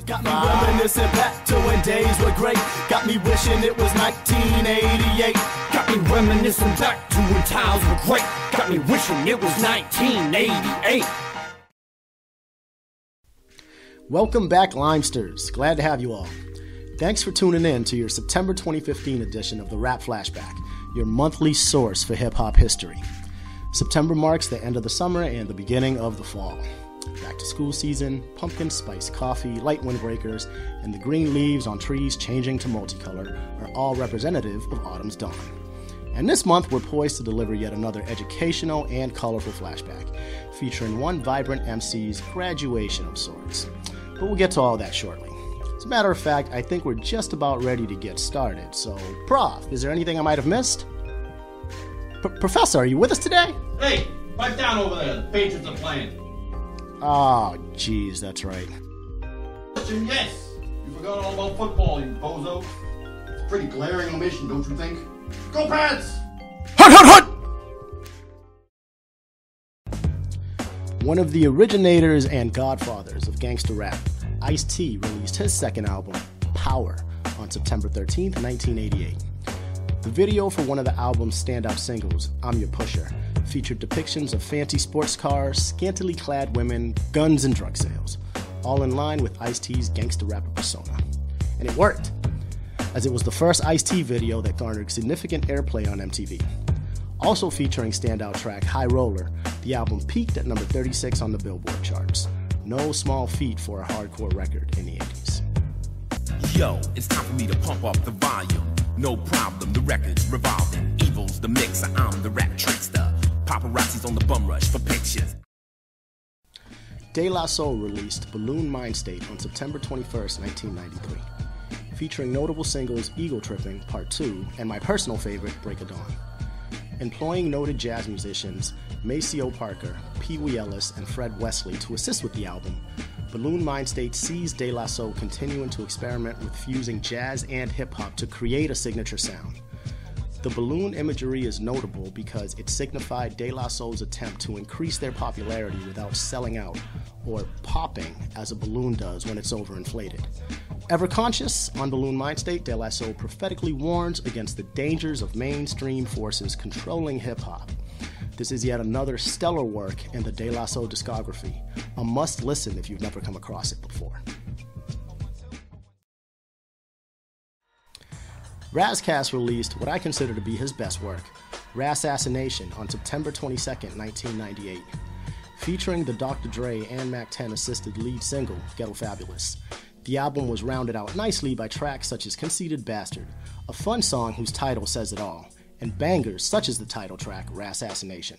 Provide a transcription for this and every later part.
Got me reminiscing back to when days were great. Got me wishing it was 1988. Got me reminiscing back to when times were great. Got me wishing it was 1988. Welcome back, Limesters. Glad to have you all. Thanks for tuning in to your September 2015 edition of the Rap Flashback, your monthly source for hip-hop history. September marks the end of the summer and the beginning of the fall. Back to school season, pumpkin spice coffee, light windbreakers, and the green leaves on trees changing to multicolor are all representative of autumn's dawn. And this month, we're poised to deliver yet another educational and colorful flashback, featuring one vibrant MC's graduation of sorts. But we'll get to all that shortly. As a matter of fact, I think we're just about ready to get started. So, Prof, is there anything I might have missed? Professor, are you with us today? Hey, pipe down over there. The Patriots are playing. Oh, geez, that's right. Yes. You forgot all about football, you bozo. It's a pretty glaring omission, don't you think? Go Pats! Hut, hut, hut! One of the originators and godfathers of gangsta rap, Ice-T released his second album, Power, on September 13th, 1988. The video for one of the album's standout singles, I'm Your Pusher, featured depictions of fancy sports cars, scantily clad women, guns, and drug sales, all in line with Ice-T's gangsta rapper persona. And it worked, as it was the first Ice-T video that garnered significant airplay on MTV. Also featuring standout track High Roller, the album peaked at number 36 on the Billboard charts. No small feat for a hardcore record in the 80s. Yo, it's time for me to pump up the volume. No problem, the record's revolving. Evil's the mixer, I'm the rap trickster. Paparazzi's on the bum rush for pictures. De La Soul released Balloon Mind State on September 21st, 1993, featuring notable singles Ego Tripping, Part 2, and my personal favorite, Break of Dawn. Employing noted jazz musicians Maceo Parker, Pee Wee Ellis, and Fred Wesley to assist with the album, Balloon Mind State sees De La Soul continuing to experiment with fusing jazz and hip-hop to create a signature sound. The balloon imagery is notable because it signified De La Soul's attempt to increase their popularity without selling out, or popping as a balloon does when it's overinflated. Ever conscious, on Balloon Mind State, De La Soul prophetically warns against the dangers of mainstream forces controlling hip-hop. This is yet another stellar work in the De La Soul discography, a must-listen if you've never come across it before. Razzcast released what I consider to be his best work, Rassassination, on September 22nd, 1998, featuring the Dr. Dre and Mac 10 assisted lead single, Ghetto Fabulous. The album was rounded out nicely by tracks such as Conceited Bastard, a fun song whose title says it all, and bangers such as the title track, Rassassination.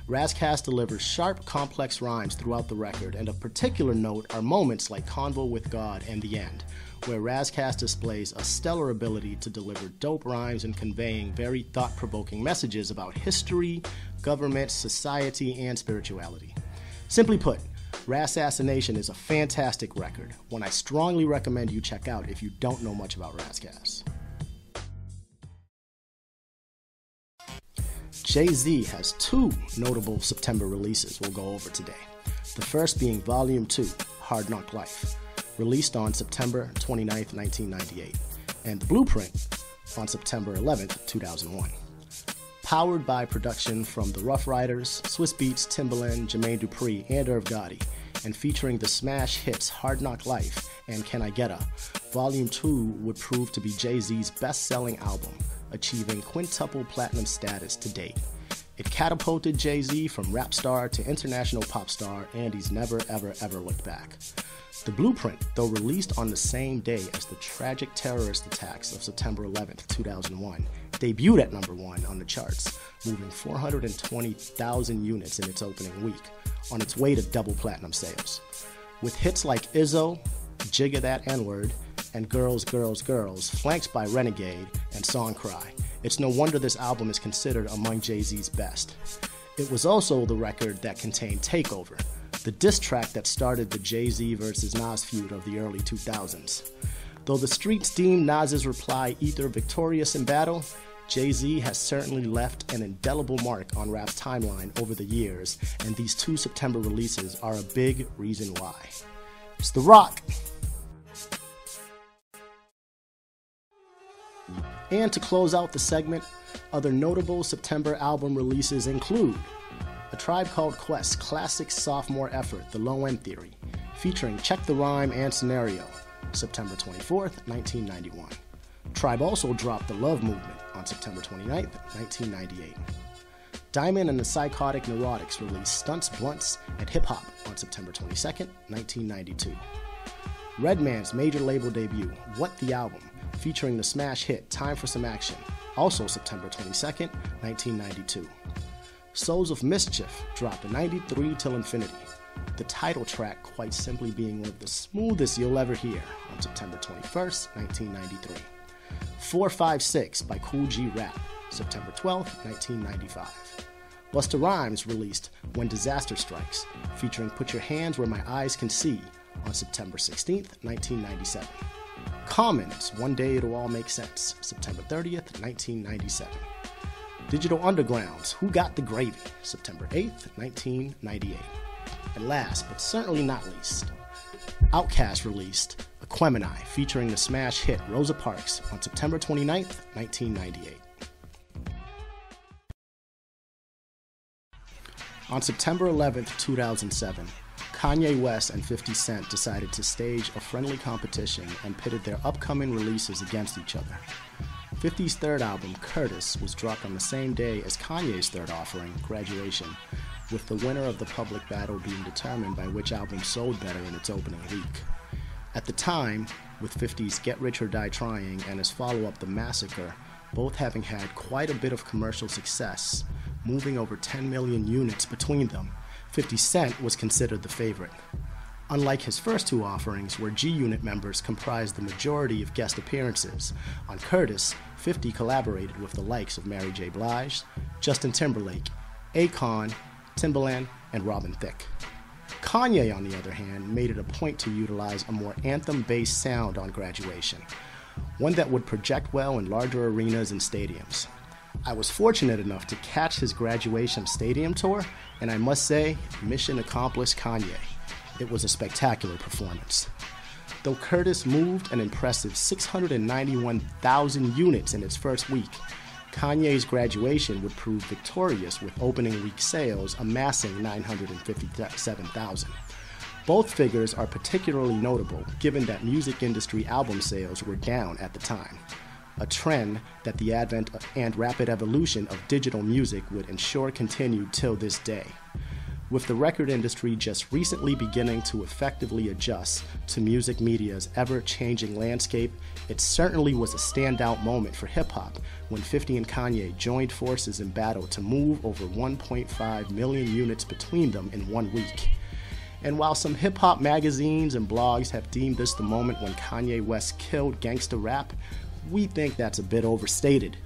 Razzcast delivers sharp, complex rhymes throughout the record, and of particular note are moments like Convo with God and The End, where Razzcast displays a stellar ability to deliver dope rhymes and conveying very thought-provoking messages about history, government, society, and spirituality. Simply put, Rassassination is a fantastic record, one I strongly recommend you check out if you don't know much about Razzcast. Jay-Z has two notable September releases we'll go over today. The first being Volume 2, Hard Knock Life, released on September 29, 1998, and The Blueprint on September 11, 2001. Powered by production from The Rough Riders, Swiss Beats, Timbaland, Jermaine Dupri, and Irv Gotti, and featuring the smash hits Hard Knock Life and Can I Get A, Volume 2 would prove to be Jay-Z's best-selling album, achieving quintuple platinum status to date. It catapulted Jay-Z from rap star to international pop star, and he's never ever ever looked back. The Blueprint, though released on the same day as the tragic terrorist attacks of September 11, 2001, debuted at number 1 on the charts, moving 420,000 units in its opening week, on its way to double platinum sales. With hits like Izzo, Jigga That N-Word, and Girls, Girls, Girls, flanked by Renegade and Song Cry, it's no wonder this album is considered among Jay-Z's best. It was also the record that contained Takeover, the diss track that started the Jay-Z versus Nas feud of the early 2000s. Though the streets deemed Nas's reply either victorious in battle, Jay-Z has certainly left an indelible mark on rap's timeline over the years, and these two September releases are a big reason why. It's The Rock. And to close out the segment, other notable September album releases include A Tribe Called Quest's classic sophomore effort, The Low End Theory, featuring Check the Rhyme and Scenario, September 24th, 1991. Tribe also dropped The Love Movement on September 29th, 1998. Diamond and the Psychotic Neurotics released Stunts, Blunts, and Hip Hop on September 22nd, 1992. Redman's major label debut, What the Album, featuring the smash hit Time for Some Action, also September 22nd, 1992. Souls of Mischief dropped 93 Till Infinity, the title track quite simply being one of the smoothest you'll ever hear on September 21st, 1993. 456 by Kool G Rap, September 12th, 1995. Busta Rhymes released When Disaster Strikes, featuring Put Your Hands Where My Eyes Can See on September 16th, 1997. Common's One Day It'll All Make Sense, September 30th, 1997. Digital Underground's Who Got the Gravy, September 8th, 1998. And last, but certainly not least, Outkast released Aquemini, featuring the smash hit Rosa Parks on September 29th, 1998. On September 11th, 2007, Kanye West and 50 Cent decided to stage a friendly competition and pitted their upcoming releases against each other. 50's third album, Curtis, was dropped on the same day as Kanye's third offering, Graduation, with the winner of the public battle being determined by which album sold better in its opening week. At the time, with 50's Get Rich or Die Trying and his follow-up The Massacre, both having had quite a bit of commercial success, moving over 10 million units between them, 50 Cent was considered the favorite. Unlike his first two offerings, where G-Unit members comprised the majority of guest appearances, on Curtis, 50 collaborated with the likes of Mary J. Blige, Justin Timberlake, Akon, Timbaland, and Robin Thicke. Kanye, on the other hand, made it a point to utilize a more anthem-based sound on Graduation, one that would project well in larger arenas and stadiums. I was fortunate enough to catch his Graduation stadium tour, and I must say, mission accomplished Kanye. It was a spectacular performance. Though Curtis moved an impressive 691,000 units in its first week, Kanye's Graduation would prove victorious with opening week sales amassing 957,000. Both figures are particularly notable given that music industry album sales were down at the time, a trend that the advent and rapid evolution of digital music would ensure continued till this day. With the record industry just recently beginning to effectively adjust to music media's ever-changing landscape, it certainly was a standout moment for hip-hop when 50 and Kanye joined forces in battle to move over 1.5 million units between them in 1 week. And while some hip-hop magazines and blogs have deemed this the moment when Kanye West killed gangsta rap, we think that's a bit overstated.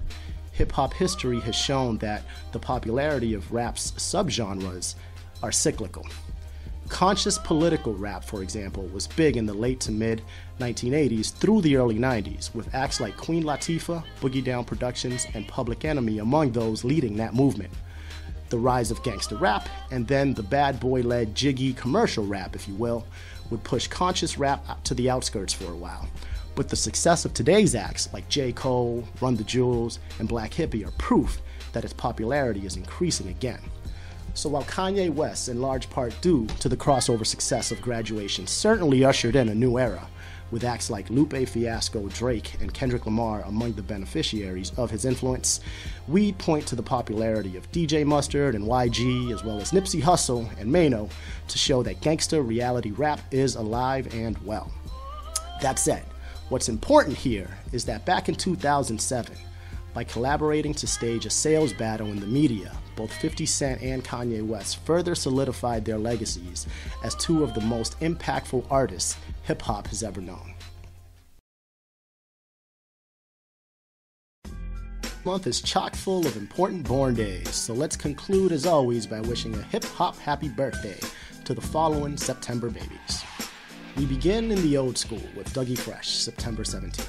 Hip-hop history has shown that the popularity of rap's subgenres are cyclical. Conscious political rap, for example, was big in the late to mid 1980s through the early 90s, with acts like Queen Latifah, Boogie Down Productions, and Public Enemy among those leading that movement. The rise of gangsta rap, and then the bad boy-led jiggy commercial rap, if you will, would push conscious rap to the outskirts for a while. But the success of today's acts like J. Cole, Run the Jewels, and Black Hippie are proof that its popularity is increasing again. So while Kanye West, in large part due to the crossover success of Graduation, certainly ushered in a new era, with acts like Lupe Fiasco, Drake, and Kendrick Lamar among the beneficiaries of his influence, we point to the popularity of DJ Mustard and YG, as well as Nipsey Hussle and Mano, to show that gangsta reality rap is alive and well. That said, what's important here is that back in 2007, by collaborating to stage a sales battle in the media, both 50 Cent and Kanye West further solidified their legacies as two of the most impactful artists hip-hop has ever known. This month is chock full of important born days, so let's conclude as always by wishing a hip-hop happy birthday to the following September babies. We begin in the old school with Dougie Fresh, September 17th.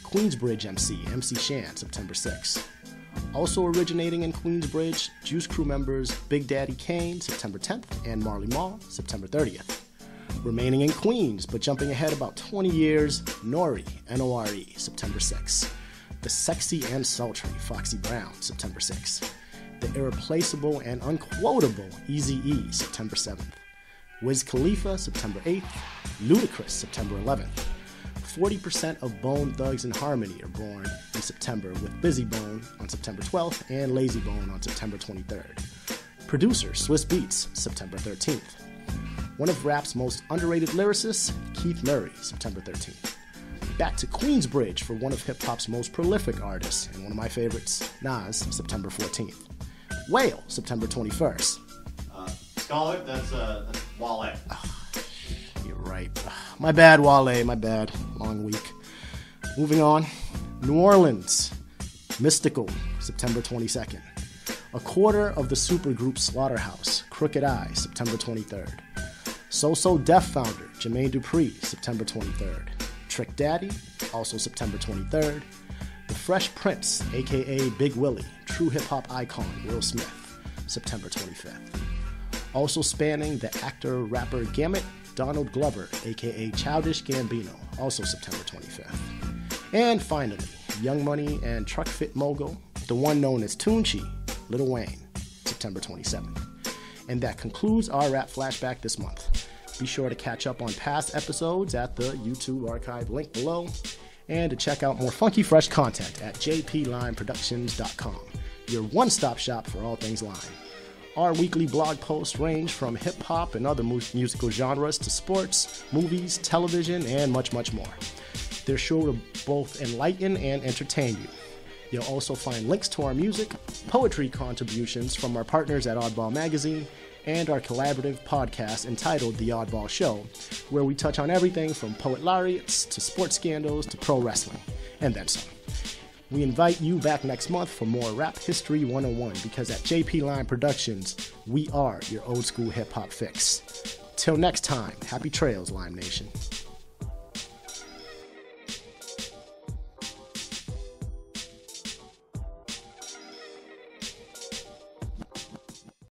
Queensbridge MC Shan, September 6th. Also originating in Queensbridge, Juice Crew members Big Daddy Kane, September 10th, and Marley Marl, September 30th. Remaining in Queens, but jumping ahead about 20 years, Nori, N-O-R-E, September 6th. The Sexy and Sultry Foxy Brown, September 6th. The Irreplaceable and Unquotable Eazy-E, September 7th. Wiz Khalifa, September 8th. Ludacris, September 11th. 40% of Bone Thugs and Harmony are born in September, with Busy Bone on September 12th and Lazy Bone on September 23rd. Producer Swiss Beats, September 13th. One of rap's most underrated lyricists, Keith Murray, September 13th. Back to Queensbridge for one of hip-hop's most prolific artists, and one of my favorites, Nas, September 14th. Whale, September 21st. Scholar, that's Wale. You're right. My bad, Wale, my bad. Long week. Moving on. New Orleans, Mystical, September 22nd. A quarter of the supergroup Slaughterhouse, Crooked Eye, September 23rd. So Def founder, Jermaine Dupri, September 23rd. Trick Daddy, also September 23rd. The Fresh Prince, aka Big Willie, true hip-hop icon, Will Smith, September 25th. Also spanning the actor-rapper gamut, Donald Glover, aka Childish Gambino, also September 25th. And finally, Young Money and Truck Fit mogul, the one known as Tunchi, Lil Wayne, September 27th. And that concludes our Rap Flashback this month. Be sure to catch up on past episodes at the YouTube archive link below, and to check out more funky fresh content at jplineproductions.com, your one-stop shop for all things Line. Our weekly blog posts range from hip-hop and other musical genres to sports, movies, television, and much, much more. They're sure to both enlighten and entertain you. You'll also find links to our music, poetry contributions from our partners at Oddball Magazine, and our collaborative podcast entitled The Oddball Show, where we touch on everything from poet laureates to sports scandals to pro wrestling, and then some. We invite you back next month for more Rap History 101, because at JP Line Productions, we are your old school hip hop fix. Till next time, happy trails, Lime Nation.